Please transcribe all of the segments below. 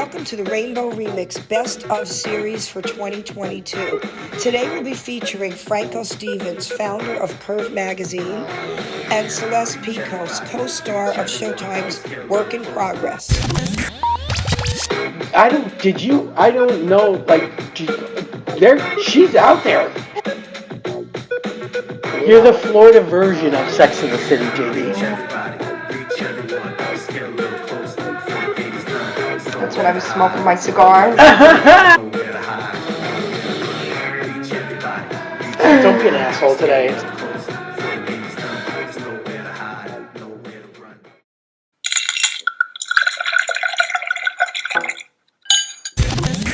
welcome to the Rainbow Remix Best of Series for 2022. Today we'll be featuring Franco Stevens, founder of Curve Magazine, and Celeste Pechous, co-star of Showtime's Work in Progress. I don't know, like, she's out there. You're the Florida version of Sex and the City, JB. That's when I was smoking my cigars. Don't be an asshole today.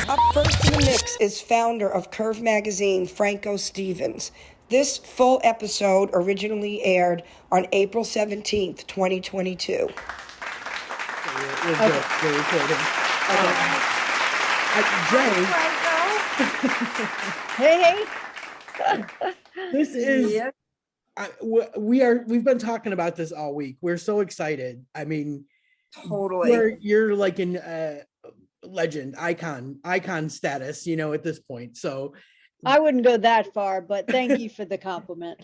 Up first in the mix is founder of Curve Magazine, Franco Stevens. This full episode originally aired on April 17th, 2022. Hey. This is we've been talking about this all week. We're so excited. I mean, Totally. You're like an legend, icon status, at this point. So I wouldn't go that far, but thank you for the compliment.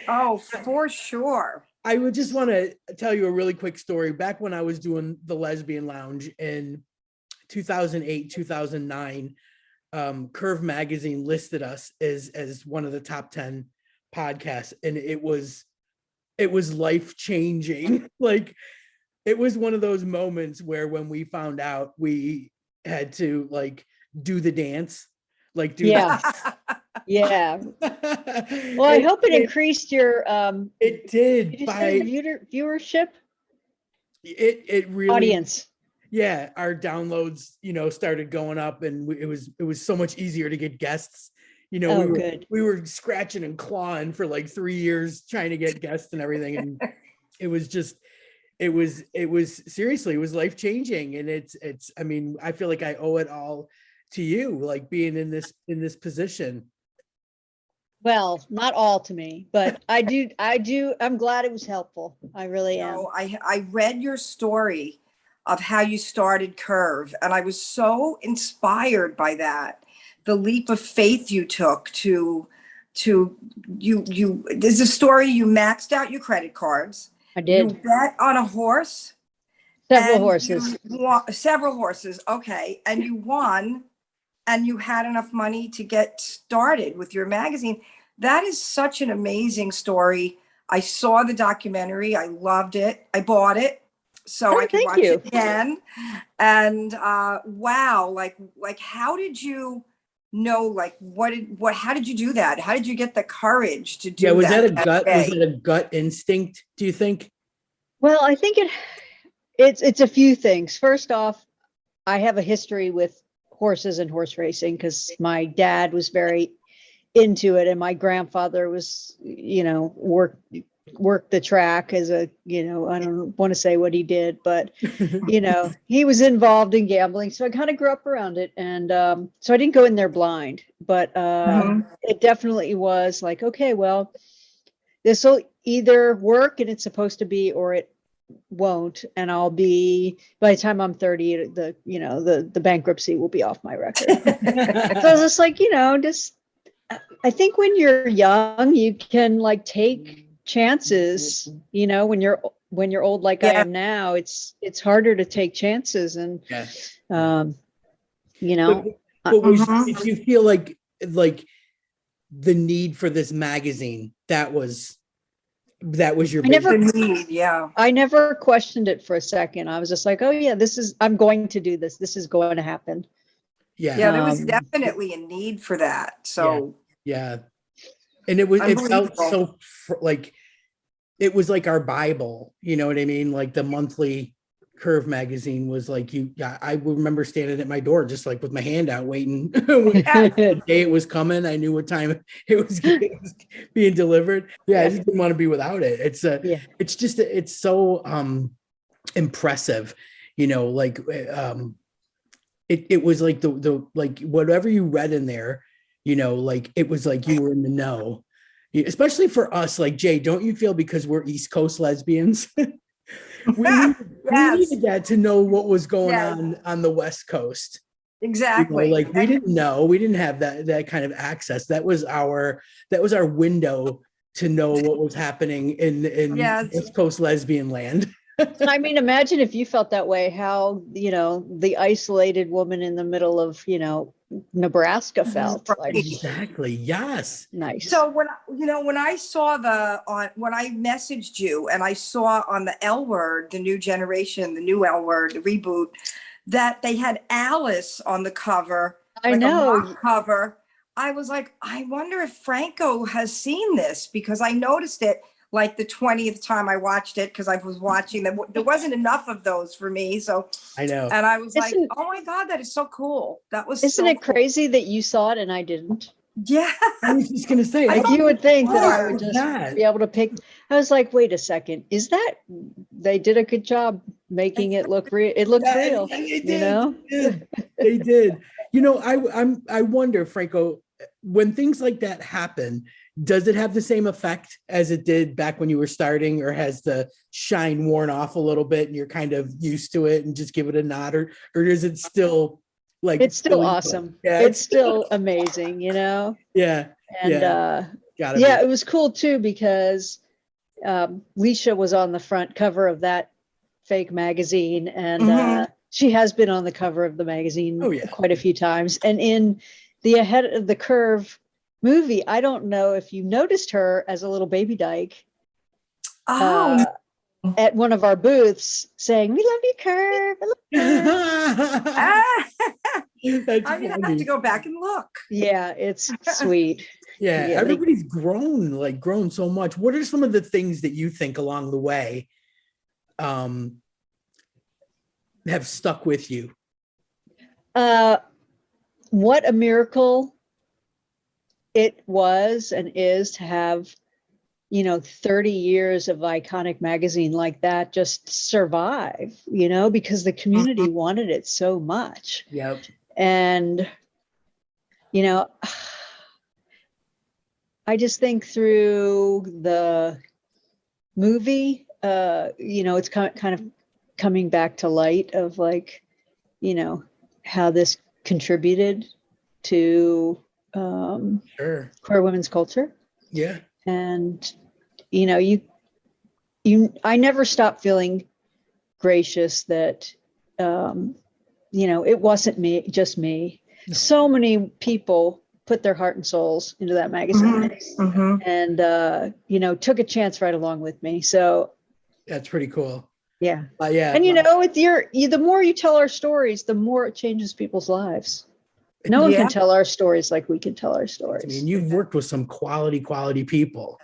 Oh, for sure. I would just want to tell you a really quick story. Back when I was doing the Lesbian Lounge in 2008, 2009, Curve Magazine listed us as one of the top 10 podcasts, and it was life-changing. Like, it was one of those moments where when we found out, we had to like do the dance, like do Yeah. Well, I hope it increased your it did, did you by say viewership? It really, audience. Yeah, our downloads, started going up, and it was so much easier to get guests. Good. We were scratching and clawing for like 3 years trying to get guests and everything, and it was seriously, it was life-changing. And it's I mean, I feel like I owe it all to you, like being in this position. Well, not all to me, but I do. I'm glad it was helpful. I really am. I read your story of how you started Curve, and I was so inspired by that. The leap of faith you took to you. There's a story, you maxed out your credit cards. I did. You bet on a horse. Several horses. Several horses. Okay. And you won, and you had enough money to get started with your magazine. That is such an amazing story. I saw the documentary. I loved it. I bought it so I could watch it again. And wow, like how did you know, like how did you do that? How did you get the courage to do that? Was that a gut instinct, do you think? Well, I think it's a few things. First off, I have a history with horses and horse racing because my dad was very into it, and my grandfather was, worked the track as a, I don't want to say what he did, but he was involved in gambling, so I kind of grew up around it. And so I didn't go in there blind, but it definitely was like, okay, well, this will either work and it's supposed to be, or it won't, and I'll be, by the time I'm 30, the bankruptcy will be off my record. So I was just like, I think when you're young, you can like take chances. When you're old like I am now, it's harder to take chances. And but did you feel like the need for this magazine, that was your need? Yeah, I never questioned it for a second. I was just like, oh yeah, I'm going to do this. This is going to happen. Yeah, there was definitely a need for that. So yeah. And it felt so like it was like our Bible, you know what I mean? Like the monthly Curve magazine was like I remember standing at my door just like with my hand out waiting. The day it was coming, I knew what time it was being delivered. I just didn't want to be without it. It's just it's so impressive, like it was like the like whatever you read in there, like it was like you were in the know. Especially for us, like Jay, don't you feel, because we're East Coast lesbians, We Yes. needed that to know what was going Yes. on the West Coast. Exactly. Like we didn't know, we didn't have that kind of access. That was our window to know what was happening in Yes. West Coast lesbian land. I mean, imagine if you felt that way, how, the isolated woman in the middle of, Nebraska felt. Like, Exactly. Yes. nice. So when I saw when I messaged you and I saw on the L Word, the new generation, the new L Word, the reboot, that they had Alice on the cover, I like know. a mock cover. I was like, I wonder if Franco has seen this, because I noticed it like the 20th time I watched it, because I was watching them. There wasn't enough of those for me. So I know. and I was like, Isn't- oh my God, that is so cool. That was Isn't so it cool. crazy that you saw it and I didn't? Yeah. I was just gonna say, Like, you would think that I would just that. be able to pick. I was like, wait a second, is that they did a good job making it look real? It looked real, They did. They did. I wonder, Franco, when things like that happen, does it have the same effect as it did back when you were starting, or has the shine worn off a little bit and you're kind of used to it and just give it a nod, or is it still like it's still awesome. Yeah, it's still amazing, Yeah. and Gotta it was cool too, because Leisha was on the front cover of that fake magazine, and she has been on the cover of the magazine quite a few times. And in the Ahead of the Curve movie, I don't know if you noticed her as a little baby dyke at one of our booths saying, "We love you, Curve." That's I'm gonna funny. have to go back and look. Yeah, it's sweet. Yeah, Yeah, everybody's grown so much. What are some of the things that you think along the way have stuck with you? What a miracle it was and is to have 30 years of iconic magazine like that just survive, because the community wanted it so much. Yep. And I just think through the movie, it's kind of coming back to light of, like, how this contributed to Sure. queer women's culture. Yeah. And I never stopped feeling gracious that it wasn't just me. No. So many people put their heart and souls into that magazine, and took a chance right along with me. So that's pretty cool. Yeah. Yeah. And the more you tell our stories, the more it changes people's lives. No one can tell our stories like we can tell our stories. I mean, you've worked with some quality people.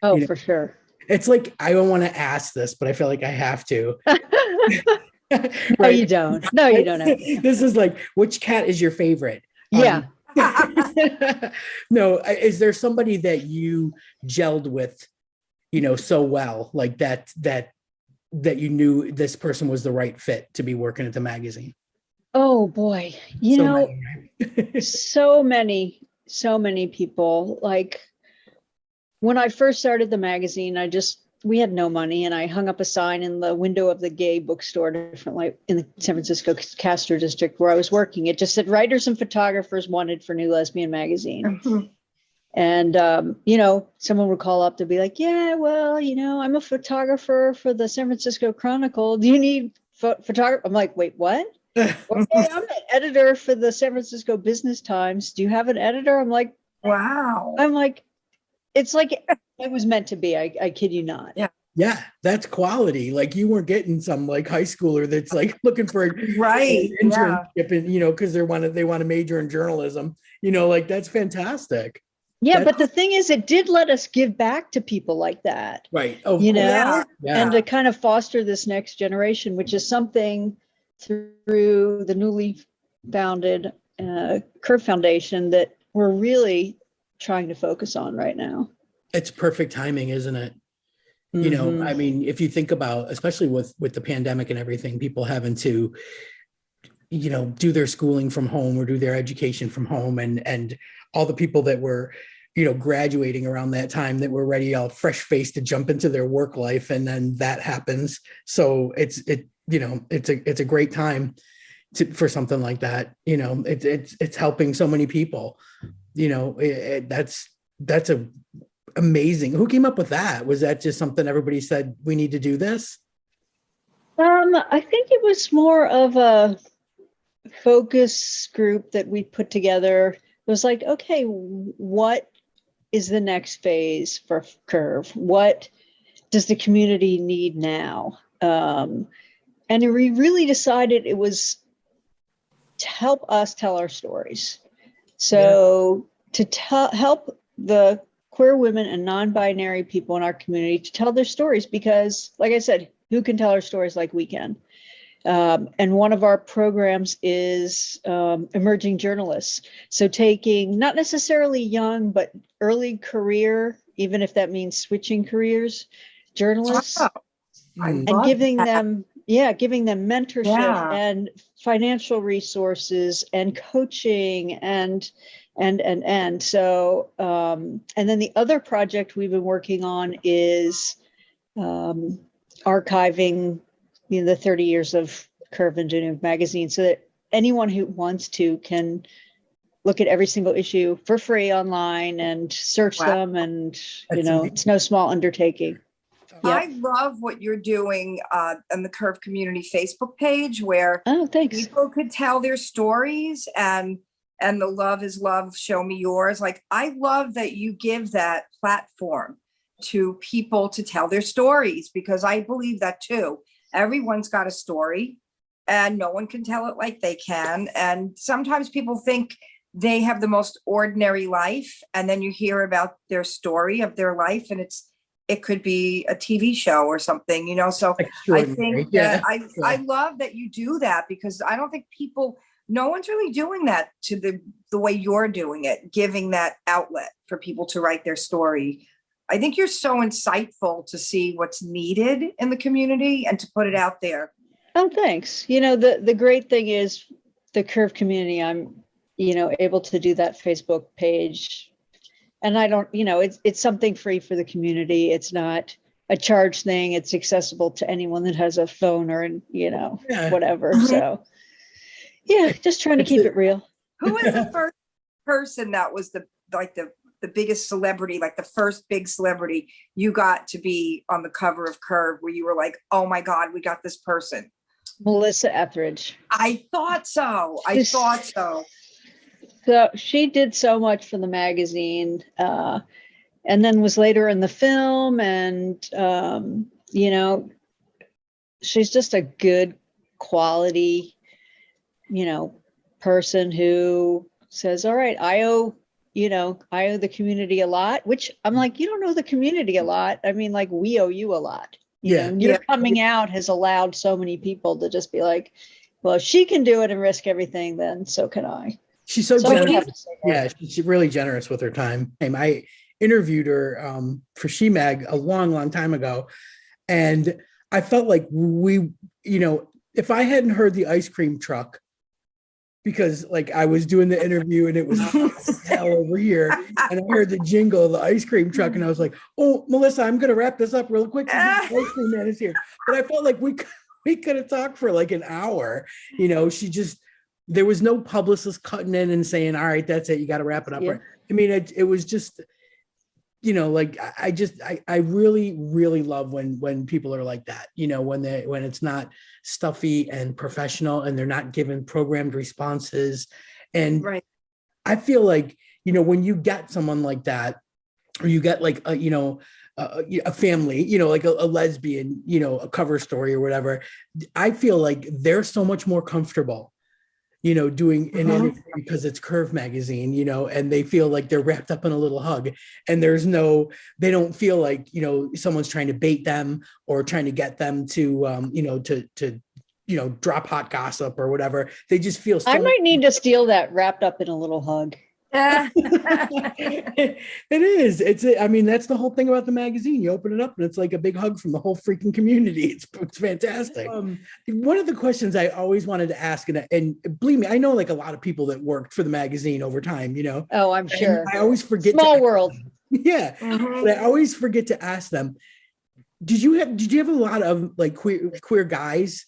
Oh, for sure. It's like, I don't want to ask this, but I feel like I have to. No, you don't. No, you don't have to. This is like, which cat is your favorite? Yeah. No, is there somebody that you gelled with, so well, like that you knew this person was the right fit to be working at the magazine? Oh boy. So many people. Like, when I first started the magazine, we had no money, and I hung up a sign in the window of the gay bookstore in the San Francisco Castro district where I was working. It just said writers and photographers wanted for New Lesbian Magazine. And, someone would call up to be like, yeah, well, I'm a photographer for the San Francisco Chronicle. Do you need photographer? I'm like, wait, what? Okay, I'm an editor for the San Francisco Business Times. Do you have an editor? I'm like, wow. It's like it was meant to be. I kid you not. Yeah, that's quality. Like, you weren't getting some like high schooler that's like looking for an internship, and because they want to major in journalism. Like, that's fantastic. Yeah, but the thing is, it did let us give back to people like that. Right. Oh, and to kind of foster this next generation, which is something through the newly founded Curve Foundation that we're really trying to focus on right now. It's perfect timing, isn't it? I mean, if you think about, especially with the pandemic and everything, people having to, do their schooling from home or do their education from home, and all the people that were graduating around that time, that were ready, all fresh faced, to jump into their work life. And then that happens. So it's a great time for something like that. It's helping so many people. That's a amazing. Who came up with that? Was that just something everybody said, we need to do this? I think it was more of a focus group that we put together. It was like, okay, what is the next phase for Curve? What does the community need now? And we really decided it was to help us tell our stories. So to help the queer women and non-binary people in our community to tell their stories, because like I said, who can tell our stories like we can? And one of our programs is emerging journalists. So taking not necessarily young, but early career, even if that means switching careers, journalists, and giving them mentorship and financial resources and coaching and so and then the other project we've been working on is archiving the 30 years of Curve magazine, so that anyone who wants to can look at every single issue for free online and search them, and it's no small undertaking. I love what you're doing on the Curve Community Facebook page, where people could tell their stories, and the love is love, show me yours. Like, I love that you give that platform to people to tell their stories, because I believe that too. Everyone's got a story and no one can tell it like they can. And sometimes people think they have the most ordinary life, and then you hear about their story of their life, and it could be a TV show or something, so I think that I love that you do that, because I don't think no one's really doing that to the way you're doing it, giving that outlet for people to write their story. I think you're so insightful to see what's needed in the community and to put it out there. Oh, thanks. The great thing is the Curve community, I'm, able to do that Facebook page, and I don't, it's something free for the community. It's not a charge thing. It's accessible to anyone that has a phone or, whatever. So just trying to keep it real. Who is the first person that was the biggest celebrity, like the first big celebrity you got to be on the cover of Curve, where you were like, oh my God, we got this person? Melissa Etheridge. I thought so. So she did so much for the magazine, and then was later in the film, and she's just a good quality, person who says, all right, I owe the community a lot, which I'm like, you don't owe the community a lot. I mean, like, we owe you a lot. Your coming out has allowed so many people to just be like, well, if she can do it and risk everything, then so can I. She's so generous. She's really generous with her time. I interviewed her for She-Mag a long, long time ago. And I felt like if I hadn't heard the ice cream truck, because like I was doing the interview and it was hell over here, and I heard the jingle of the ice cream truck, and I was like, oh, Melissa, I'm going to wrap this up real quick. The ice cream man is here. But I felt like we could have talked for like an hour. There was no publicist cutting in and saying, all right, that's it, you got to wrap it up. Right? I mean, it was just, I really, really love when people are like that, when it's not stuffy and professional, and they're not given programmed responses. And I feel like, when you get someone like that, or you get like a family, like a lesbian, a cover story or whatever, I feel like they're so much more comfortable doing an interview, because it's Curve Magazine, and they feel like they're wrapped up in a little hug, and they don't feel like, someone's trying to bait them or trying to get them to, drop hot gossip or whatever. They just feel. I might need to steal that, wrapped up in a little hug. It is. I mean, that's the whole thing about the magazine. You open it up and it's like a big hug from the whole freaking community. It's fantastic. One of the questions I always wanted to ask, and believe me, I know like a lot of people that worked for the magazine over time, you know. Oh, I'm sure. And I always forget. Small world. Yeah. Mhm. But I always forget to ask them, did you have a lot of like queer guys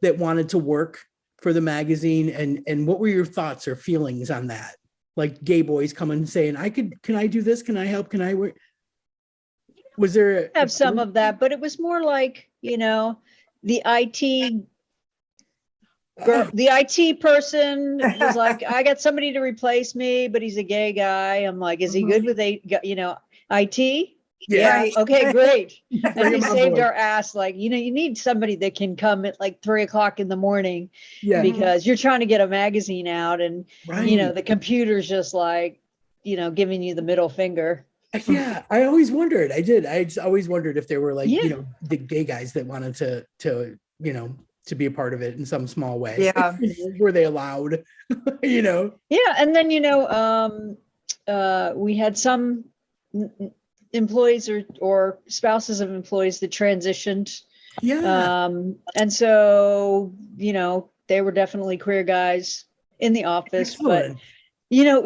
that wanted to work for the magazine, and what were your thoughts or feelings on that? Like gay boys coming and saying, can I do this? Can I help? Can I work? Was there Have some of that, but it was more like, you know, the IT girl, the IT person was like, I got somebody to replace me, but he's a gay guy. I'm like, is he good with IT? Yeah. Right. Okay, great. Bring And he him on saved board. our ass. Like, you know, you need somebody that can come at like 3:00 in the morning Yeah. because you're trying to get a magazine out, and Right. you know, the computer's just like, you know, giving you the middle finger. Yeah, I always wondered. I just always wondered if there were like, Yeah. you know, the gay guys that wanted to, you know, to be a part of it in some small way. Yeah. Were they allowed? You know? Yeah. And then, you know, we had some employees or spouses of employees that transitioned. Yeah. And so, you know, they were definitely queer guys in the office, Excellent. but you know,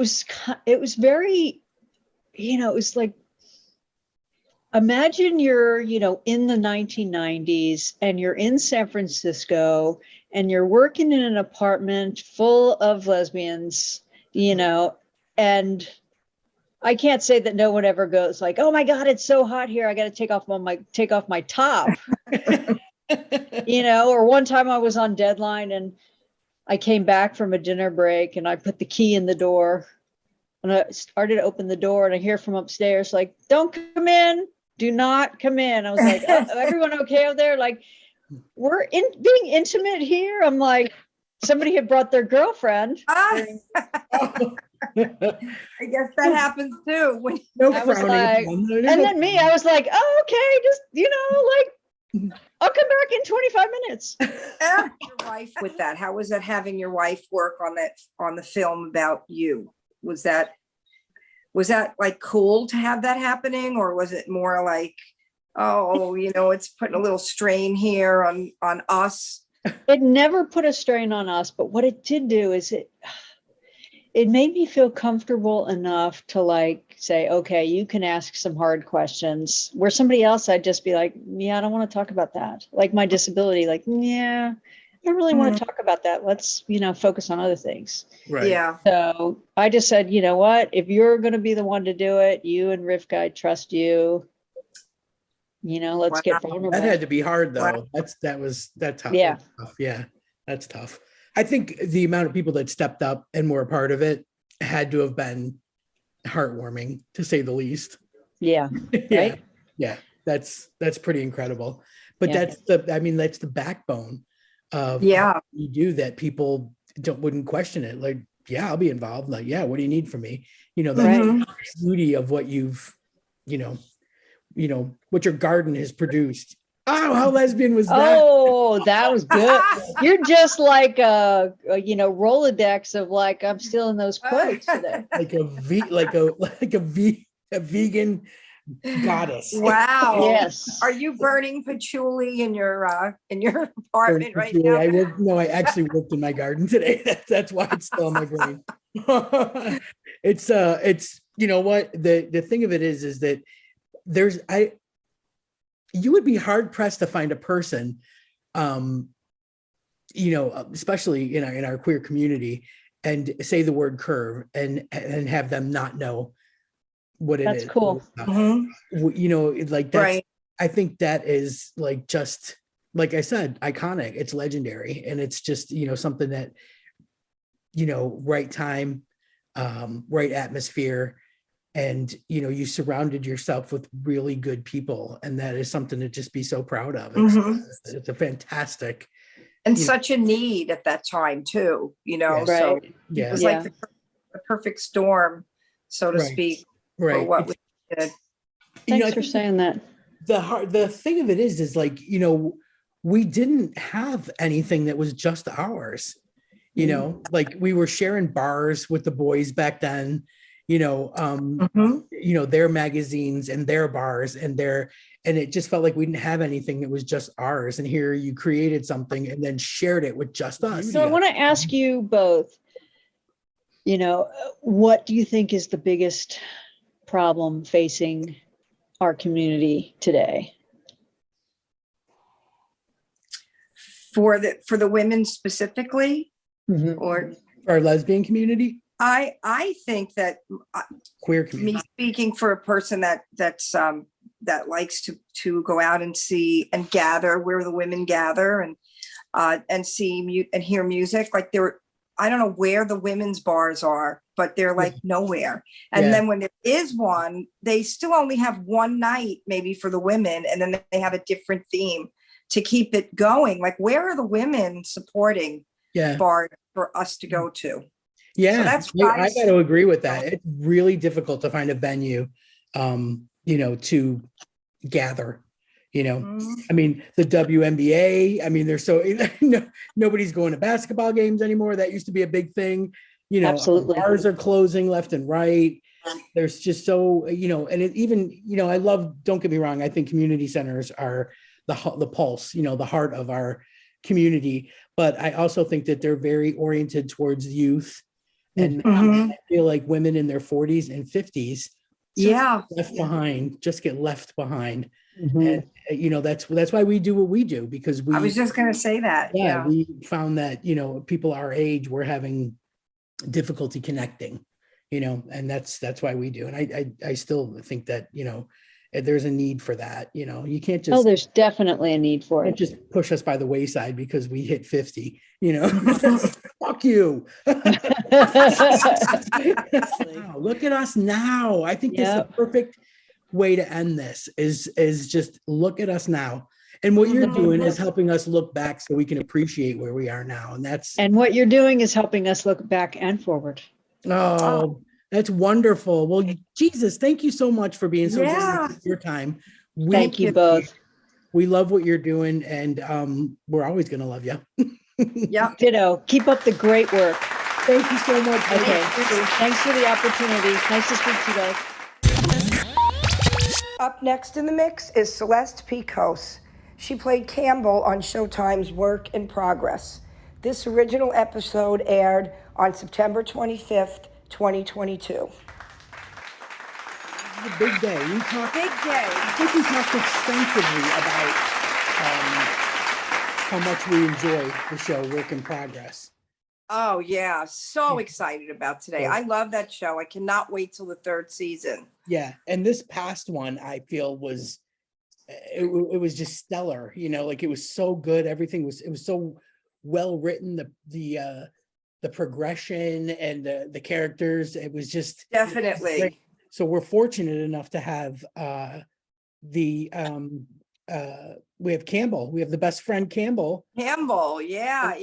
it was very, you know, it was like, imagine you're, you know, in the 1990s and you're in San Francisco and you're working in an apartment full of lesbians, you know, and I can't say that no one ever goes like, oh my God, it's so hot here. I got to take off my top, you know. Or one time I was on deadline and I came back from a dinner break and I put the key in the door and I started to open the door and I hear from upstairs, like, don't come in. Do not come in. I was like, oh, everyone okay out there? Like, we're being intimate here. I'm like, somebody had brought their girlfriend. I guess that happens too. When No I was frowning. like, and then me, I was like, oh, okay, just, you know, like, I'll come back in 25 minutes. your wife with that, how was that having your wife work on the film about you? Was that like cool to have that happening, or was it more like, oh, you know, it's putting a little strain here on us? It never put a strain on us, but what it did do is it made me feel comfortable enough to like say, okay, you can ask some hard questions, where somebody else, I'd just be like, yeah, I don't want to talk about that. Like my disability, like, yeah, I don't really want to talk about that. Let's, you know, focus on other things. Right. Yeah. So I just said, you know what, if you're going to be the one to do it, you and Rivka, I trust you. You know, let's get vulnerable. That had to be hard though. That's tough. Yeah. That's tough. Yeah. That's tough. I think the amount of people that stepped up and were a part of it had to have been heartwarming, to say the least. Yeah. Yeah. Right? Yeah. That's pretty incredible. But Yeah. that's the backbone of what you do, that people wouldn't question it. Like, yeah, I'll be involved. Like, yeah, what do you need from me? You know, that's the beauty of what you've, you know, what your garden has produced. Oh, how lesbian was that? Oh, that was good. You're just like a you know, Rolodex of like, I'm still in those quotes today. Like a vegan goddess. Wow. Yes. Are you burning patchouli in your apartment right now? I actually worked in my garden today. That's why it's still in my brain. It's you know what, the thing of it is that you would be hard pressed to find a person, you know, especially in our queer community, and say the word curve and have them not know what it is. That's cool. You know, like that's, Right. I think that is like, just like I said, iconic. It's legendary, and it's just, you know, something that, you know, right time, right atmosphere. And, you know, you surrounded yourself with really good people. And that is something to just be so proud of. It's a fantastic. And such a need at that time too, you know, Yes. so Right. Yeah. it was like the perfect storm, so to Right. speak, Right. for what we did. You know, Thanks for saying that. the thing of it is like, you know, we didn't have anything that was just ours. you know, like we were sharing bars with the boys back then, you know, their magazines and their bars and it just felt like we didn't have anything that was just ours. And here you created something and then shared it with just us. So I want to ask you both, you know, what do you think is the biggest problem facing our community today? For the women specifically, or for our lesbian community? I think that queer community. Me speaking for a person that likes to go out and see and gather where the women gather and see and hear music. Like I don't know where the women's bars are, but they're like nowhere. And then when there is one, they still only have one night maybe for the women, and then they have a different theme to keep it going. Like, where are the women supporting bars for us to go to? Yeah, so that's I got to agree with that. It's really difficult to find a venue, you know, to gather, you know. I mean, the WNBA, I mean, there's nobody's going to basketball games anymore. That used to be a big thing, you know. Absolutely. Bars are closing left and right. There's just so, you know, and it even, you know, don't get me wrong, I think community centers are the pulse, you know, the heart of our community. But I also think that they're very oriented towards youth. And I feel like women in their 40s and 50s just get left behind. And you know, that's why we do what we do, because I was just going to say that. Yeah, we found that, you know, people our age were having difficulty connecting, you know, and that's why we do. And I still think that, you know, there's a need for that. You know, you can't just there's definitely a need for it. Just push us by the wayside because we hit 50, you know. Fuck you. Wow, look at us now. I think this is the perfect way to end this is just look at us now. And what you're doing is helping us look back so we can appreciate where we are now. And what you're doing is helping us look back and forward. That's wonderful. Well, Jesus, thank you so much for being so generous with your time. Thank you both. We love what you're doing, and we're always going to love you. Yeah. Ditto. Keep up the great work. Thank you so much. Okay. Thanks for the opportunity. Nice to speak to you guys. Up next in the mix is Celeste Pechous. She played Campbell on Showtime's Work in Progress. This original episode aired on September 25th, 2022. A big day. I think we talked extensively about how much we enjoy the show Work in Progress. Oh yeah, so excited about today. I love that show. I cannot wait till the third season. Yeah, and this past one I feel was it was just stellar. You know, like it was so good. Everything was so well written. The progression and the characters. It was just definitely. So we're fortunate enough to have we have Campbell. We have the best friend Campbell. Yeah.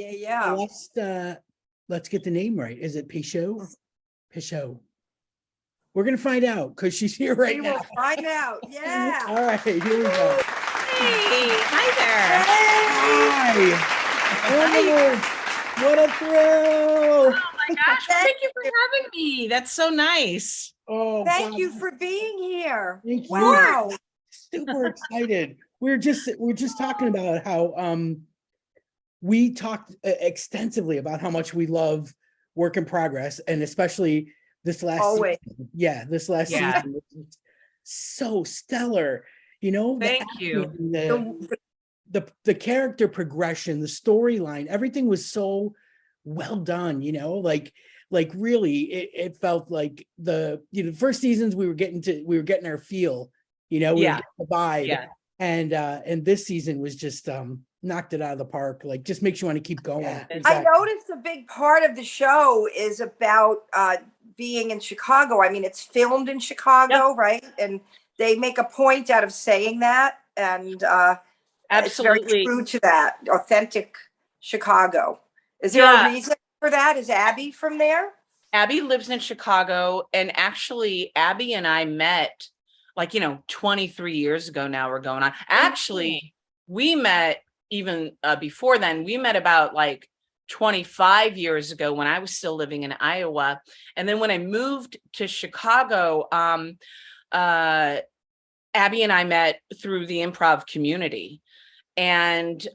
Let's get the name right. Is it Pechous? Pechous. We're gonna find out because she's here right now. We will find out. Yeah. All right, here we go. Hey, hi there. Hi. What a thrill. Oh my gosh, thank you for having me. That's so nice. Oh, thank you for being here. Thank you. Wow. Super excited. We're just talking about how we talked extensively about how much we love Work in Progress, and especially this last season. Yeah, this last season was so stellar. You know, thank you. The character progression, the storyline, everything was so well done, you know, like really it felt like the first seasons we were getting our feel, you know, we were getting the vibe. And this season was just knocked it out of the park, like just makes you want to keep going. Exactly. I noticed a big part of the show is about being in Chicago. I mean, it's filmed in Chicago, right? And they make a point out of saying that, and absolutely. It's very true to that, authentic Chicago. Is there a reason for that? Is Abby from there? Abby lives in Chicago, and actually Abby and I met 23 years ago now we're going on. Actually, we met even before then. We met about 25 years ago when I was still living in Iowa. And then when I moved to Chicago, Abby and I met through the improv community. And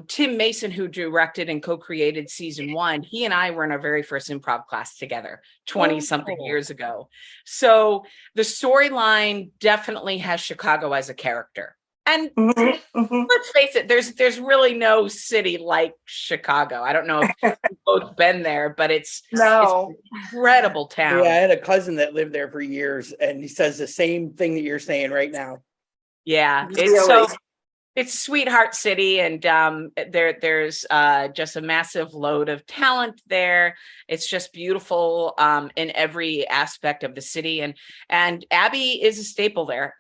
Tim Mason, who directed and co-created season 1, he and I were in our very first improv class together 20 something years ago. So the storyline definitely has Chicago as a character. And let's face it, there's really no city like Chicago. I don't know if you've both been there, but it's an incredible town. Yeah, I had a cousin that lived there for years, and he says the same thing that you're saying right now. Yeah, it's sweetheart city, and there's just a massive load of talent there. It's just beautiful in every aspect of the city, and Abby is a staple there.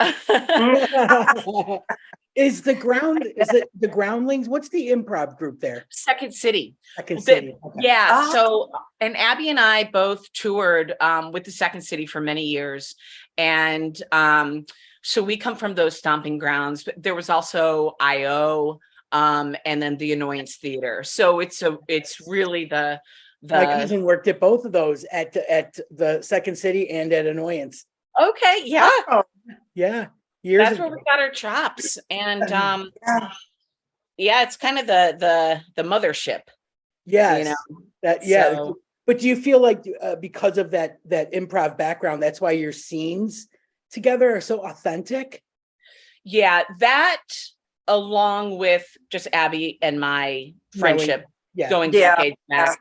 Is it the Groundlings? What's the improv group there? Second City. Second City. Okay. Yeah. So, and Abby and I both toured with the Second City for many years, and so we come from those stomping grounds. But there was also IO, and then the Annoyance Theater. So it's really the My cousin worked at both of those at the Second City and at Annoyance. Okay. Yeah. Yeah. That's where we got our chops. And it's kind of the mothership. Yes. So, but do you feel like because of that improv background, that's why your scenes together are so authentic? Yeah, that along with just Abby and my friendship going decades back.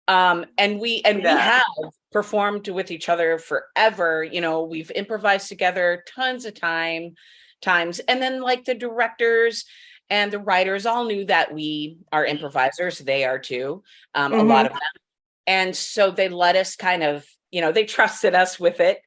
And we have performed with each other forever. You know, we've improvised together tons of times. And then like the directors and the writers all knew that we are improvisers. They are too, a lot of them. And so they let us kind of, they trusted us with it.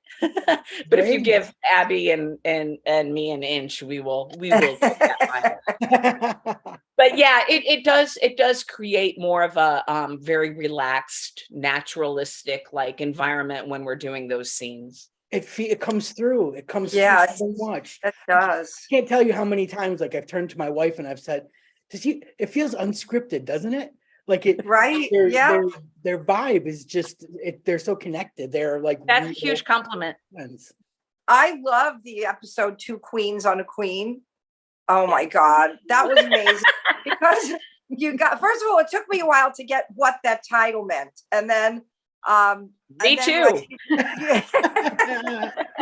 But if you give Abby and me an inch, we will take that line. But yeah, it does create more of a very relaxed, naturalistic like environment when we're doing those scenes. It comes through. It comes through so much. It does. I can't tell you how many times like I've turned to my wife and I've said, it feels unscripted, doesn't it? Like it, right? Their vibe is just they're so connected. They're like that's a huge compliment. Friends. I love the episode 2 Queens on a Queen. Oh my God, that was amazing because first of all, it took me a while to get what that title meant, and then me too. You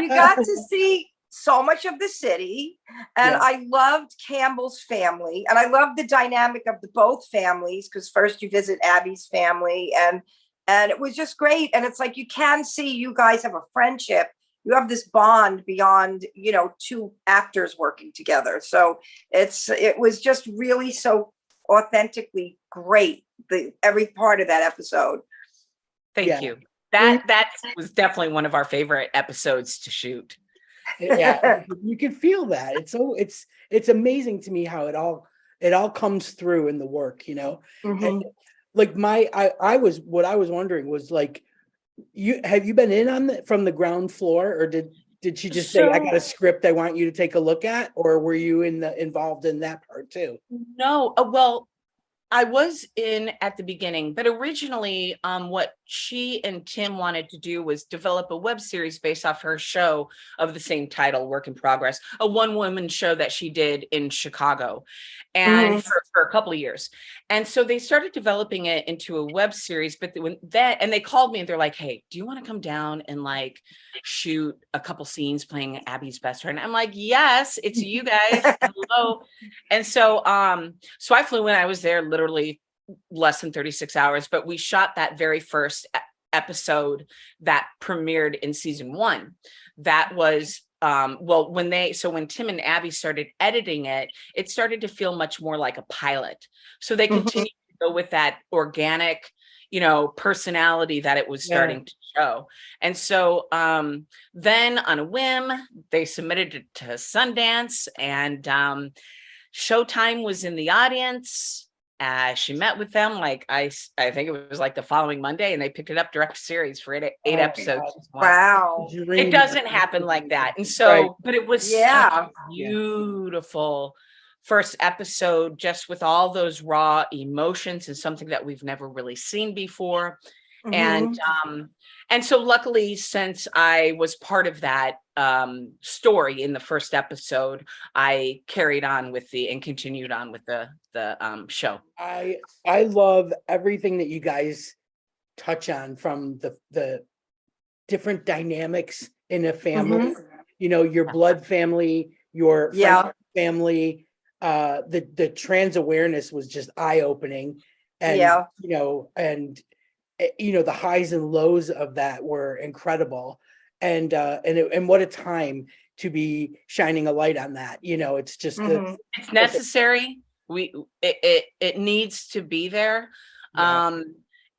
got to see so much of the city, and I loved Campbell's family, and I loved the dynamic of both families, because first you visit Abby's family, and it was just great. And it's like you can see you guys have a friendship. You have this bond beyond, 2 actors working together. So it was just really so authentically great. Every part of that episode. Thank you. That was definitely one of our favorite episodes to shoot. Yeah, you can feel that. It's amazing to me how it all comes through in the work, And like I was wondering was like, have you been in from the ground floor, or did she just say, I got a script I want you to take a look at, or were you involved in that part too? No, well, I was in at the beginning, but originally what she and Tim wanted to do was develop a web series based off her show of the same title, Work in Progress, a one-woman show that she did in Chicago and for a couple of years. And so they started developing it into a web series, but and they called me and they're like, hey, do you want to come down and like shoot a couple scenes playing Abby's best friend? I'm like, yes, it's you guys. Hello. And so I flew in. I was there literally less than 36 hours, but we shot that very first episode that premiered in season 1. That was when Tim and Abby started editing it, it started to feel much more like a pilot. So they continued to go with that organic, personality that it was starting to show. And so then on a whim, they submitted it to Sundance, and Showtime was in the audience. She met with them like I think it was like the following Monday, and they picked it up direct series for 8 episodes. Wow. It doesn't happen like that. And so, but it was such a beautiful first episode, just with all those raw emotions and something that we've never really seen before. And so luckily, since I was part of that story in the first episode, I carried on with and continued on with the show. I love everything that you guys touch on, from the different dynamics in a family, you know, your blood family, your family, the trans awareness was just eye-opening. And you know, and you know, the highs and lows of that were incredible. And what a time to be shining a light on that. You know, it's just it's necessary. It needs to be there.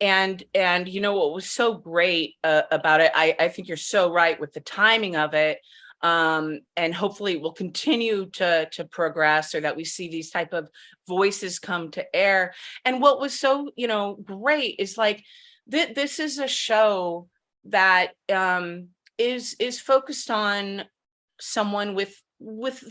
And you know what was so great about it, I think you're so right with the timing of it. And hopefully it will continue to progress, or that we see these type of voices come to air. And what was so, you know, great is like this is a show that is focused on someone with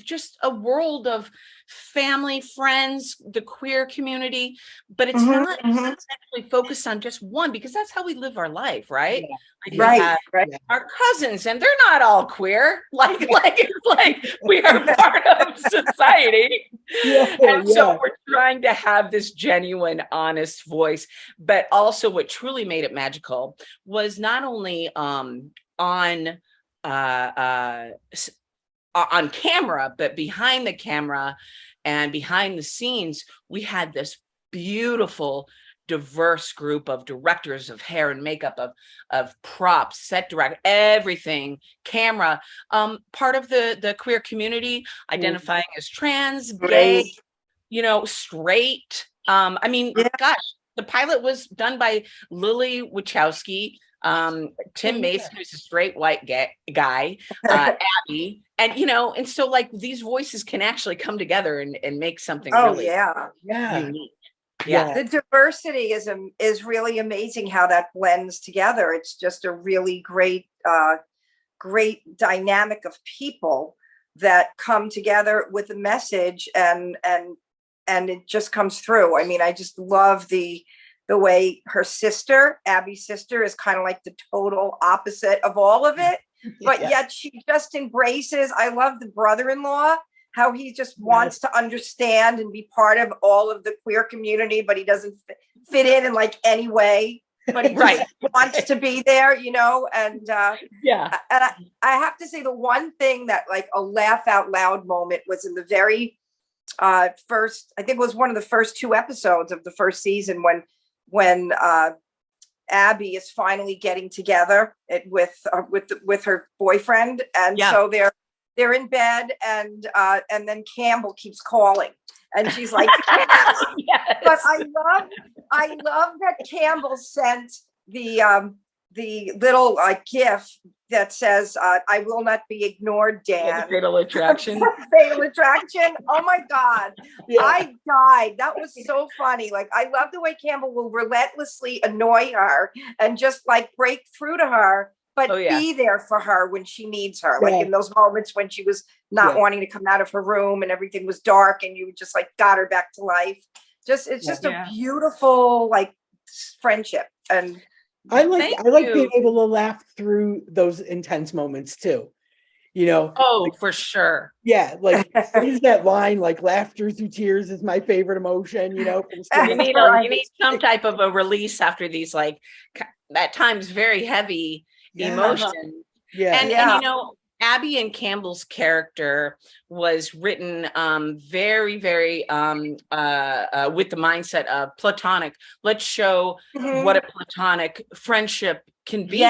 just a world of family, friends, the queer community, but it's not actually focused on just one, because that's how we live our life, right? Like we have our cousins, and they're not all queer. Like it's like we are part of society. So we're trying to have this genuine, honest voice, but also what truly made it magical was not only on camera, but behind the camera and behind the scenes, we had this beautiful, diverse group of directors of hair and makeup, of props, set director, everything, camera, part of the queer community, identifying as trans, gay, you know, straight. I mean, gosh, the pilot was done by Lily Wachowski, Tim Mason, who's a straight white guy, Abby, and you know, and so like these voices can actually come together and make something really unique. The diversity is really amazing how that blends together. It's just a really great dynamic of people that come together with a message, and it just comes through. I mean, I just love the way her sister, Abby's sister, is kind of like the total opposite of all of it, but yet she just embraces. I love the brother-in-law, how he just wants to understand and be part of all of the queer community, but he doesn't fit in like any way, but he just wants to be there, you know? And and I have to say, the one thing that like a laugh out loud moment was in the very first, I think it was one of the first 2 episodes of the first season, when Abby is finally getting together with her boyfriend, and so they're in bed, and then Campbell keeps calling, and she's like, yes. But I love that Campbell sent the little GIF that says, "I will not be ignored, Dan." The fatal attraction. Fatal attraction. Oh my God. I died. That was so funny. Like, I love the way Campbell will relentlessly annoy her and just like break through to her, but be there for her when she needs her. Like in those moments when she was not wanting to come out of her room and everything was dark, and you just like got her back to life. It's just a beautiful like friendship. And I like being able to laugh through those intense moments too. You know? Oh, like, for sure. Yeah, like what is that line? Like, laughter through tears is my favorite emotion. You know, you need some type of a release after these, like at times very heavy emotions. And you know, Abby and Campbell's character was written very, very with the mindset of platonic. Let's show what a platonic friendship can be.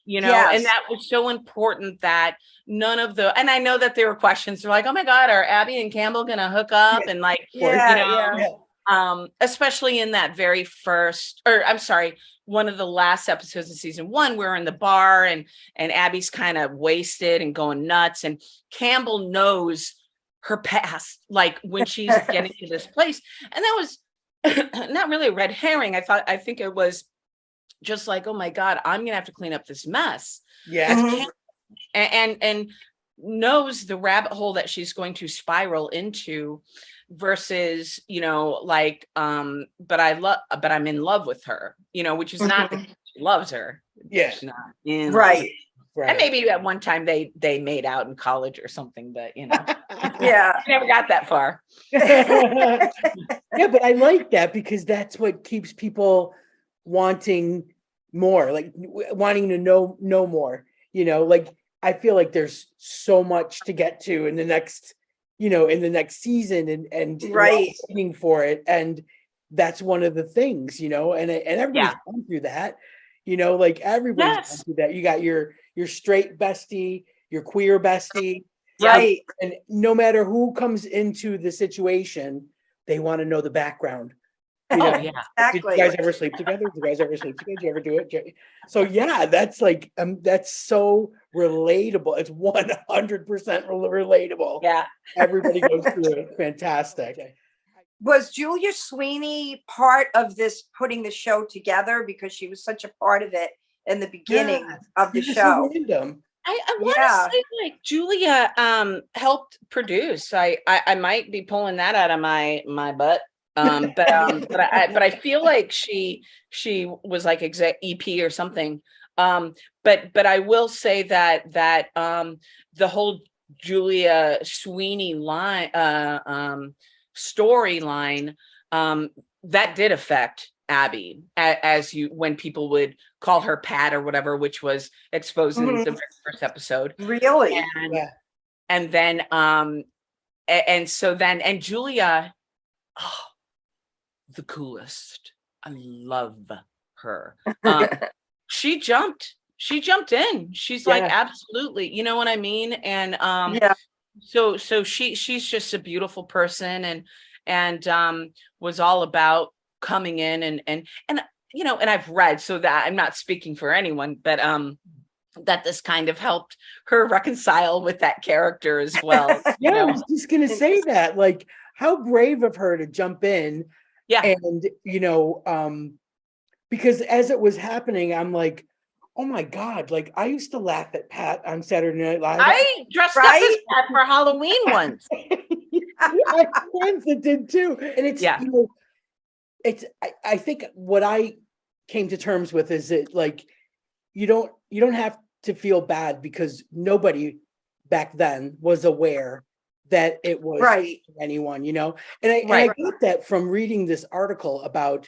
You know, and that was so important that none of and I know that there were questions. They're like, oh my God, are Abby and Campbell gonna hook up? And like, you know, especially in that very first, or I'm sorry, one of the last episodes of season 1, we're in the bar and Abby's kind of wasted and going nuts, and Campbell knows her past, like when she's getting to this place. And that was not really a red herring. I think it was just like, oh my God, I'm gonna have to clean up this mess. And knows the rabbit hole that she's going to spiral into versus, like, but I'm in love with her, which is not the she loves her. Yeah. She's not in love. Right. Right. And maybe at one time they made out in college or something, but Yeah. never got that far. Yeah, but I like that because that's what keeps people wanting more, like wanting to know more, like I feel like there's so much to get to in the next, in the next season and Right. waiting for it. And that's one of the things, and everybody's gone through that, like everybody's gone through that. You got your straight bestie, your queer bestie. Right. And no matter who comes into the situation, they want to know the background. Exactly. Did you guys ever sleep together? Did you ever do it? So yeah, that's like that's so relatable. It's 100% relatable. Yeah. Everybody goes through it. Fantastic. Was Julia Sweeney part of this putting the show together because she was such a part of it in the beginning of the show? Random. I want to say like Julia helped produce. I might be pulling that out of my butt. But I feel like she was like exec EP or something. But I will say that the whole Julia Sweeney line storyline that did affect Abby when people would call her Pat or whatever, which was exposed in the very first episode. Really? And then and Julia, the coolest. I love her. She jumped in. She's like, absolutely. You know what I mean? And so she's just a beautiful person and was all about coming in and I've read, so that I'm not speaking for anyone, but that this kind of helped her reconcile with that character as well. I was just gonna say that, like, how brave of her to jump in. And because as it was happening, I'm like, oh my God, like I used to laugh at Pat on Saturday Night Live. I dressed up as Pat for Halloween once. I have friends that did too. And it's I think what I came to terms with is that like you don't have to feel bad because nobody back then was aware that it was anyone, and I got that from reading this article about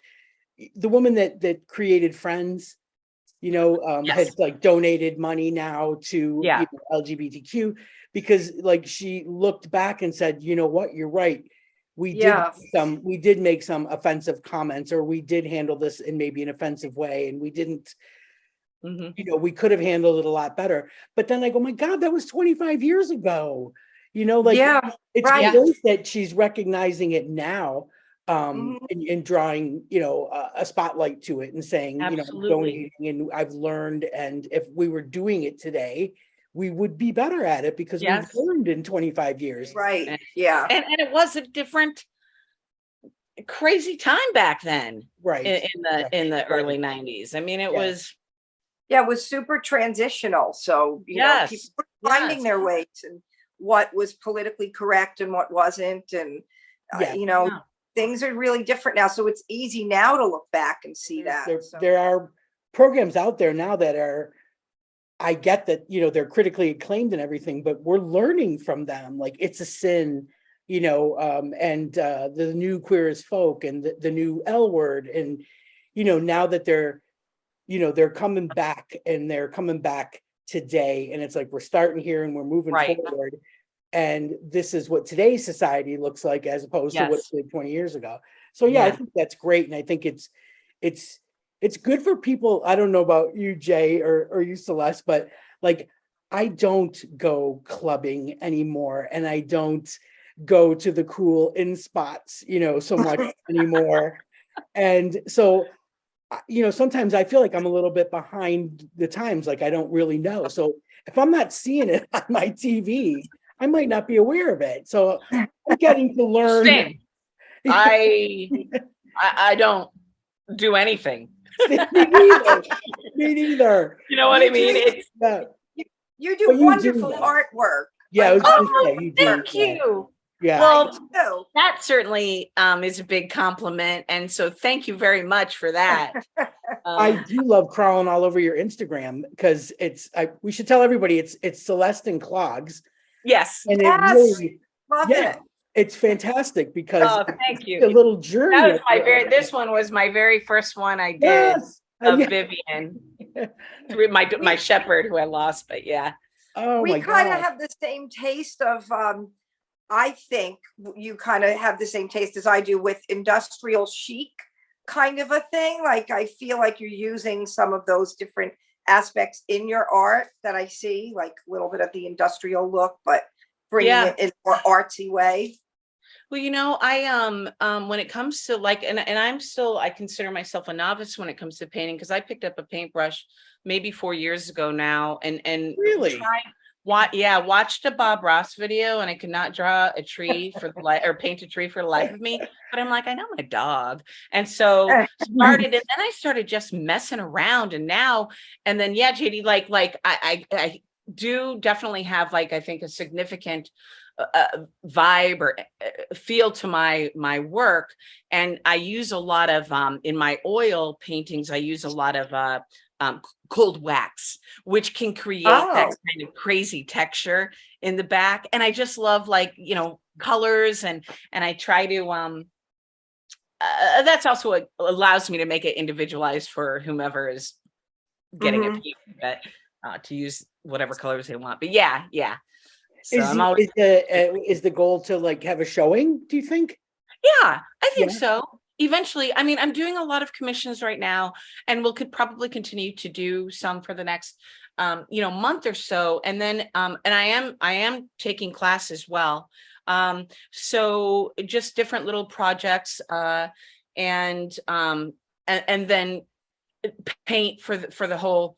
the woman that created Friends, has like donated money now to LGBTQ because like she looked back and said, you know what, you're right. We did make some offensive comments, or we did handle this in maybe an offensive way, and we didn't, we could have handled it a lot better. But then I go, my God, that was 25 years ago. It's great that she's recognizing it now, and drawing, a spotlight to it and saying, donating, and I've learned, and if we were doing it today, we would be better at it because we've learned in 25 years. Right. Yeah. And it was a different crazy time back then. Right. In the early 90s. I mean, it was. Yeah, it was super transitional. So, people were finding their way to what was politically correct and what wasn't. And, things are really different now. So it's easy now to look back and see that. There are programs out there now that are, I get that, they're critically acclaimed and everything, but we're learning from them. Like It's a Sin, and the new Queer as Folk and the new L Word. And, now that they're coming back, and they're coming back today. And it's like, we're starting here and we're moving forward. And this is what today's society looks like, as opposed to what it did 20 years ago. So I think that's great. And I think it's good for people. I don't know about you, Jay, or you, Celeste, but like, I don't go clubbing anymore, and I don't go to the cool in spots, so much anymore. And so, sometimes I feel like I'm a little bit behind the times. Like I don't really know. So if I'm not seeing it on my TV, I might not be aware of it. So I'm getting to learn. Same. I don't do anything. Me neither. You know what I mean? You do wonderful artwork. Yeah, I was gonna Oh, say, you do. thank you. Yeah. Well, So, that certainly is a big compliment. And so thank you very much for that. I do love crawling all over your Instagram because we should tell everybody it's Celeste and Clogs. Yes. And it yes, really, love yeah, it. it's fantastic because Oh, it's thank a you. little journey. This one was my very first one I did Yes. of Yeah. Vivian through my shepherd who I lost, but yeah. Oh We my kind of God. have the same taste of, I think you kind of have the same taste as I do with industrial chic kind of a thing. Like, I feel like you're using some of those different aspects in your art that I see, like a little bit of the industrial look, but bringing Yeah. it in a more artsy way. Well, you know, I when it comes to like, and I consider myself a novice when it comes to painting because I picked up a paintbrush maybe 4 years ago now, and Really? watched a Bob Ross video, and I could not draw a tree for the life or paint a tree for the life of me. But I'm like, I know my dog, and so and then I started just messing around, and then yeah, JD, like I do definitely have like I think a significant vibe or feel to my work, and I use a lot of in my oil paintings I use a lot of cold wax, which can create that kind of crazy texture in the back, and I just love like colors, and I try to that's also what allows me to make it individualized for whomever is getting a piece of it, to use whatever colors they want. But yeah. So Is the goal to like have a showing, do you think? Yeah, I think so. Eventually, I mean, I'm doing a lot of commissions right now, and could probably continue to do some for the next, month or so. And then, and I am taking class as well. So just different little projects, and then paint for the whole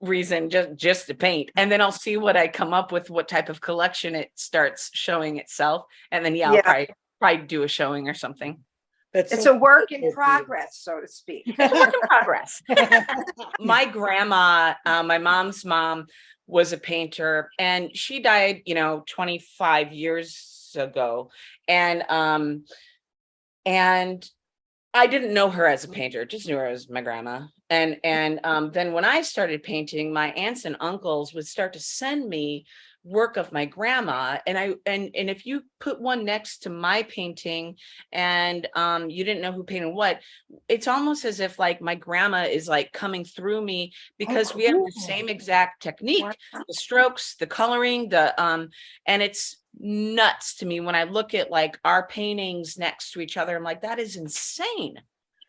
reason, just to paint, and then I'll see what I come up with, what type of collection it starts showing itself, and then I'll probably do a showing or something. It's a work in progress, so to speak. It's a work in progress. My grandma, my mom's mom, was a painter, and she died 25 years ago, and I didn't know her as a painter, just knew her as my grandma. And then when I started painting, my aunts and uncles would start to send me work of my grandma. And if you put one next to my painting and you didn't know who painted what, it's almost as if like my grandma is like coming through me, because we have the same exact technique, the strokes, the coloring, and it's nuts to me when I look at like our paintings next to each other. I'm like, that is insane.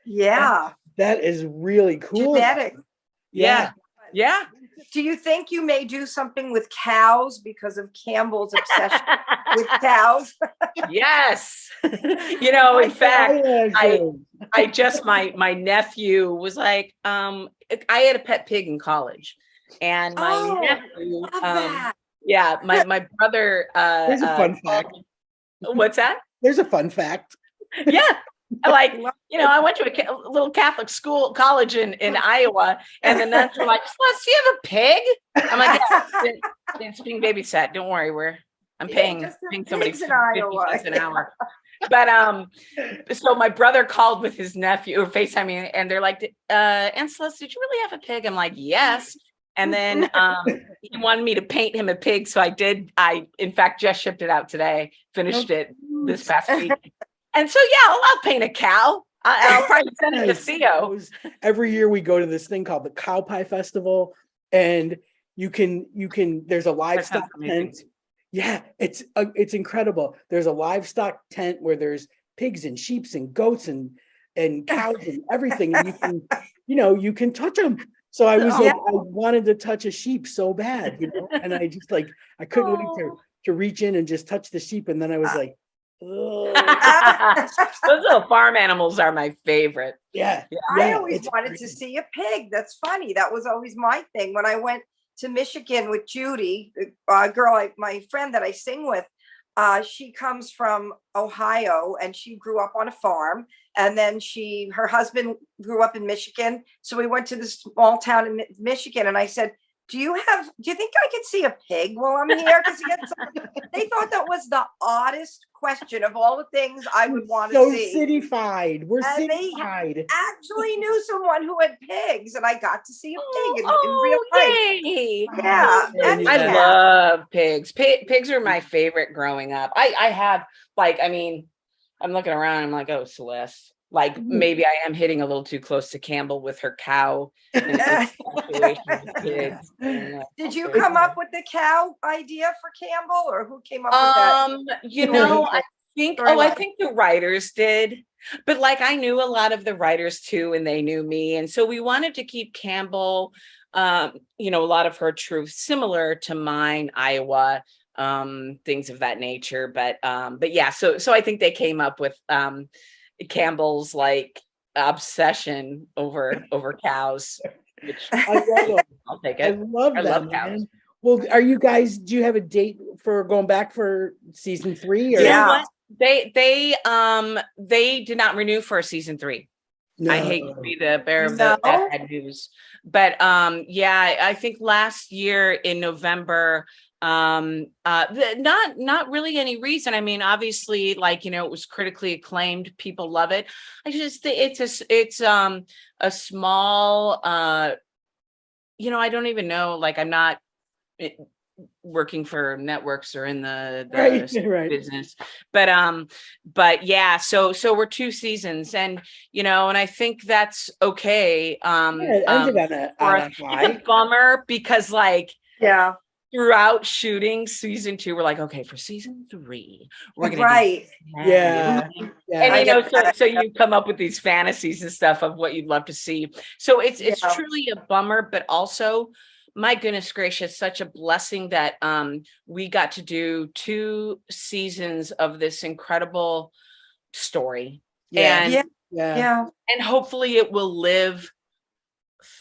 Yeah, that is really cool. Genetic. Yeah. Do you think you may do something with cows because of Campbell's obsession with cows? Yes. In fact, I just my nephew was like, I had a pet pig in college, and my nephew, my brother. There's a fun fact. What's that? There's a fun fact. Yeah. Like, I went to a little Catholic college in Iowa, and the nuns were like, "Celeste, do you have a pig?" I'm like, "Yeah, it's being babysat. Don't worry, I'm paying somebody 50 cents an hour." But so my brother called with his nephew or FaceTiming, and they're like, "Aunt Celeste, did you really have a pig?" I'm like, "Yes." And then he wanted me to paint him a pig, so I did. I, in fact, just shipped it out today. Finished it this past week. And so, I'll paint a cow. I'll probably send it to Theo. Every year we go to this thing called the Cow Pie Festival, and you can, there's a livestock tent. Yeah, it's incredible. There's a livestock tent where there's pigs and sheep and goats and cows and everything. And you can touch them. So I was I wanted to touch a sheep so bad, and I just like, I couldn't wait to reach in and just touch the sheep. And then I was like, those little farm animals are my favorite. I always wanted to see a pig. That's funny. That was always my thing. When I went to Michigan with Judy, my friend that I sing with, she comes from Ohio, and she grew up on a farm, and then her husband grew up in Michigan. So we went to this small town in Michigan, and I said, do you think I could see a pig while I'm here? Because they thought that was the oddest question of all the things I would want to see. So cityfied. We're And they cityfied. actually knew someone who had pigs, and I got to see a pig in real life. Yay. Yeah. And I yeah. love pigs. Pigs are my favorite growing up. I have, like, I mean, I'm looking around, I'm like, oh, Celeste. Like, maybe I am hitting a little too close to Campbell with her cow. And pigs. Did you come up with the cow idea for Campbell, or who came up with that? You know, I think the writers did, but like I knew a lot of the writers too, and they knew me. And so we wanted to keep Campbell, you know, a lot of her truth similar to mine, Iowa, things of that nature. But yeah, so I think they came up with Campbell's like obsession over cows. Which I love I'll take it. I love cows. Man. Well, do you have a date for going back for season 3? Or? You know what? They did not renew for season 3. No. I hate to be the bearer of that bad news. But yeah, I think last year in November, not really any reason. I mean, obviously, like, you know, it was critically acclaimed, people love it. I just think it's a small you know, I don't even know, like, I'm not working for networks or in the right. business, but yeah, so we're 2 seasons, and you know, and I think that's okay. It's a bummer because, like, throughout shooting season 2, we're like, okay, for season 3, we're gonna yeah. And you know, so you come up with these fantasies and stuff of what you'd love to see. So it's truly a bummer, but also, my goodness gracious, such a blessing that we got to do 2 seasons of this incredible story. And hopefully it will live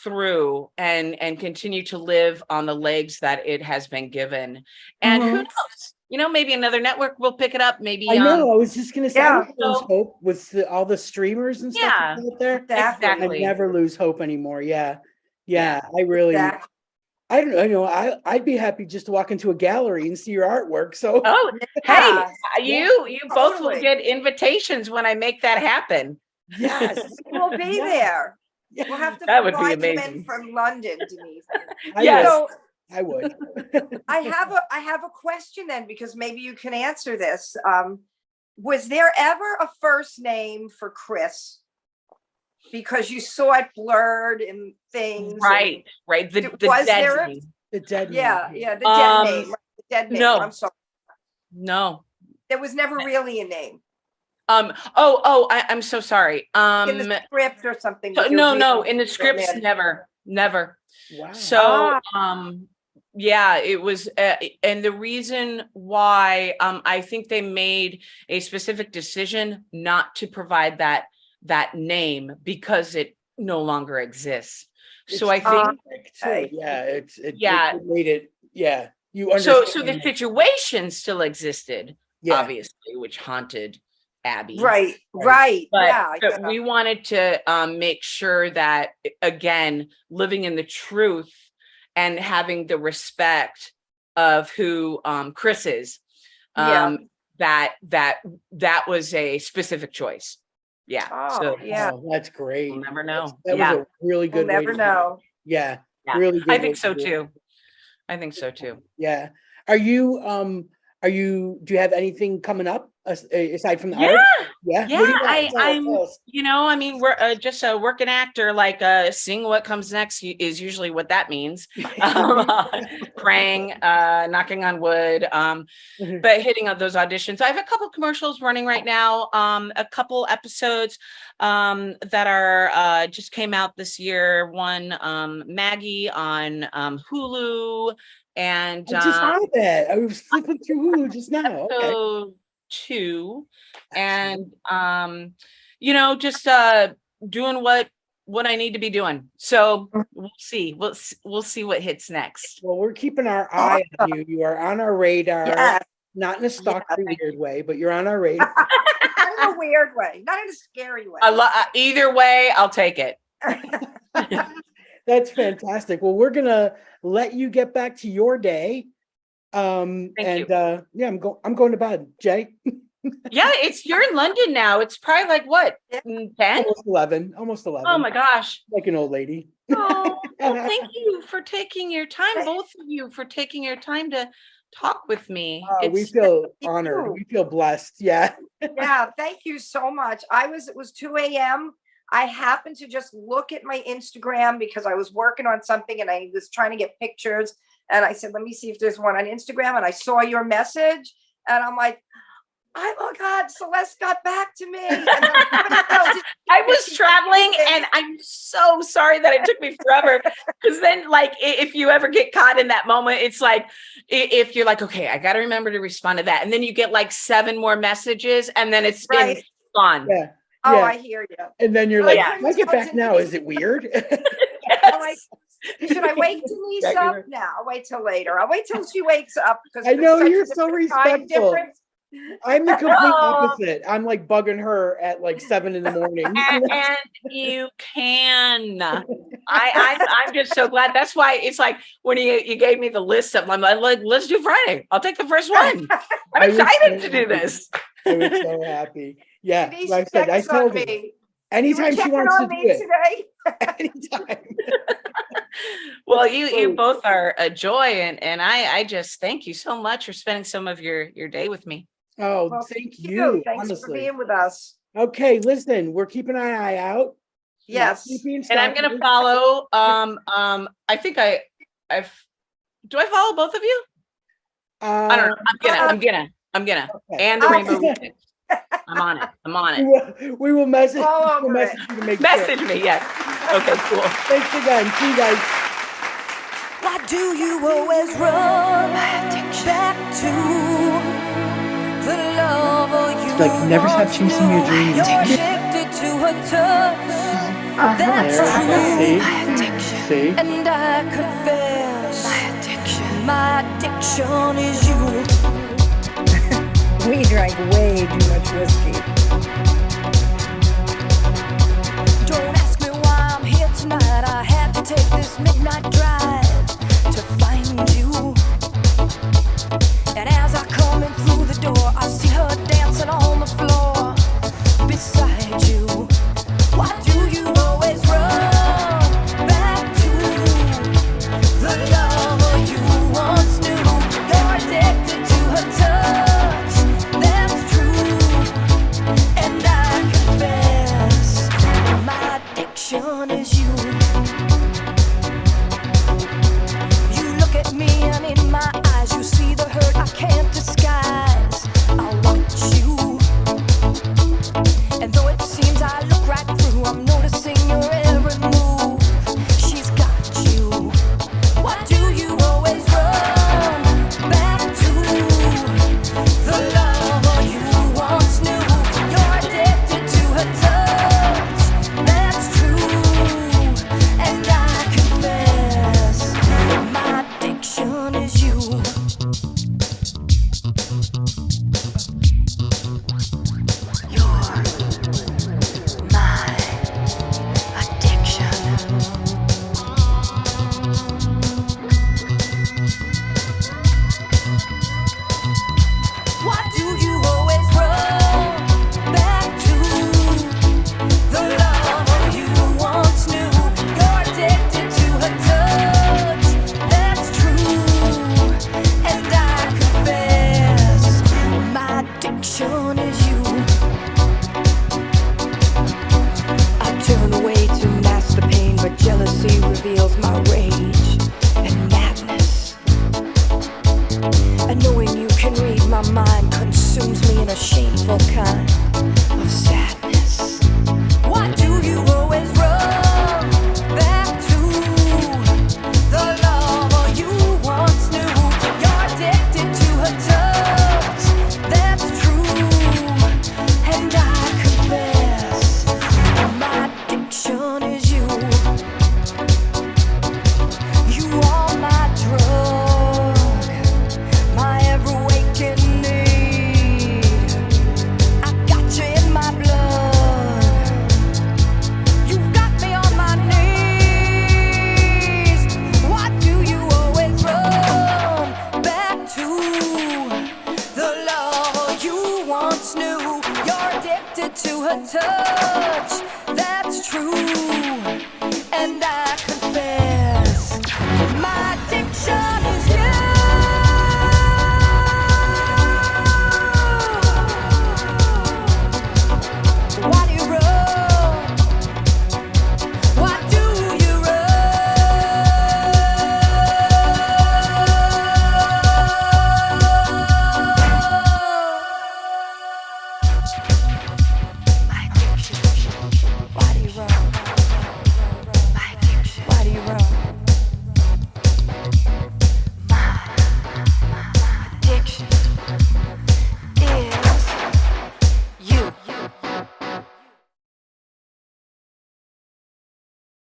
through and continue to live on the legs that it has been given. And who knows? You know, maybe another network will pick it up. Maybe I know. I was just gonna say, I don't lose hope with all the streamers and stuff out there. Exactly. I never lose hope anymore. Yeah. I really. I don't know. You know, I'd be happy just to walk into a gallery and see your artwork. So, hey, you both will get invitations when I make that happen. Yes, we'll be there. Yeah. We'll have to fly them in from London, Denise. I would. I have a question then, because maybe you can answer this. Was there ever a first name for Chris? Because you saw it blurred in things. Right. The dead name. The dead name. Yeah, the dead name. The dead name. No. I'm sorry. No. There was never really a name. I'm so sorry. In the script or something. No, in the scripts, never. Wow. So, yeah, it was, and the reason why, I think they made a specific decision not to provide that name because it no longer exists. So I think, it made it, you understand. So the situation still existed, obviously, which haunted Abby. Right. But we wanted to make sure that, again, living in the truth and having the respect of who Chris is, that was a specific choice. Yeah. That's great. We'll never know. That was a really good. We'll never know. Yeah. Really good. I think so too. Yeah. Do you have anything coming up aside from the art? I'm you know, I mean, we're just a working actor, like seeing what comes next is usually what that means. Praying, knocking on wood, but hitting on those auditions. I have a couple commercials running right now, a couple episodes that are just came out this year. One, Maggie on Hulu. And I just saw that. I was flipping through Hulu just now. Okay. 2, and you know, just doing what I need to be doing. So we'll see what hits next. Well, we're keeping our eye on you. You are on our radar, not in a stalkery weird way, but you're on our radar. Not in a weird way, not in a scary way. Either way, I'll take it. That's fantastic. Well, we're gonna let you get back to your day. Thank you. Yeah, I'm going to bed. Jay, Yeah, you're in London now. It's probably like what, 10? almost 11. Oh my gosh. Like an old lady. Oh, well, thank you for taking your time, both of you, for taking your time to talk with me. We feel honored. We feel blessed. Yeah. Yeah, thank you so much. It was 2 a.m. I happened to just look at my Instagram because I was working on something and I was trying to get pictures. And I said, let me see if there's one on Instagram. And I saw your message and I'm like, oh my God, Celeste got back to me. And I was traveling and I'm so sorry that it took me forever. Because then, like, if you ever get caught in that moment, it's like, if you're like, okay, I got to remember to respond to that. And then you get like 7 more messages and then it's gone. Yeah. Oh, I hear you. And then you're like, can I get back now? Is it weird? Like, should I wait till Lisa up? No, I'll wait till later. I'll wait till she wakes up. Because I know you're so respectful. I'm the complete opposite. I'm like bugging her at like 7 a.m. And you can. I'm just so glad. That's why it's like when you gave me the list of, I'm like, let's do Friday. I'll take the first one. I'm excited to do this. I was so happy. Yeah, like I told you. Anytime she wants to do it. Today? Anytime. Well, you both are a joy, and I just thank you so much for spending some of your day with me. Oh, well, thank you. Thanks honestly. For being with us. Okay, listen, we're keeping an eye out. Yes, and I'm gonna follow. I think do I follow both of you? I don't know. I'm gonna. Okay. And the Rainbow. I'm on it. We will message. We'll message you to make message me. Yes. Okay. Cool. Thanks again. See you guys. Why do you always run back to the love of you? Like never stop chasing your dreams. You're addicted to her touch. That's true. See? And I confess, my addiction is you. We drank way too much whiskey. Don't ask me why I'm here tonight. I had to take this midnight drive.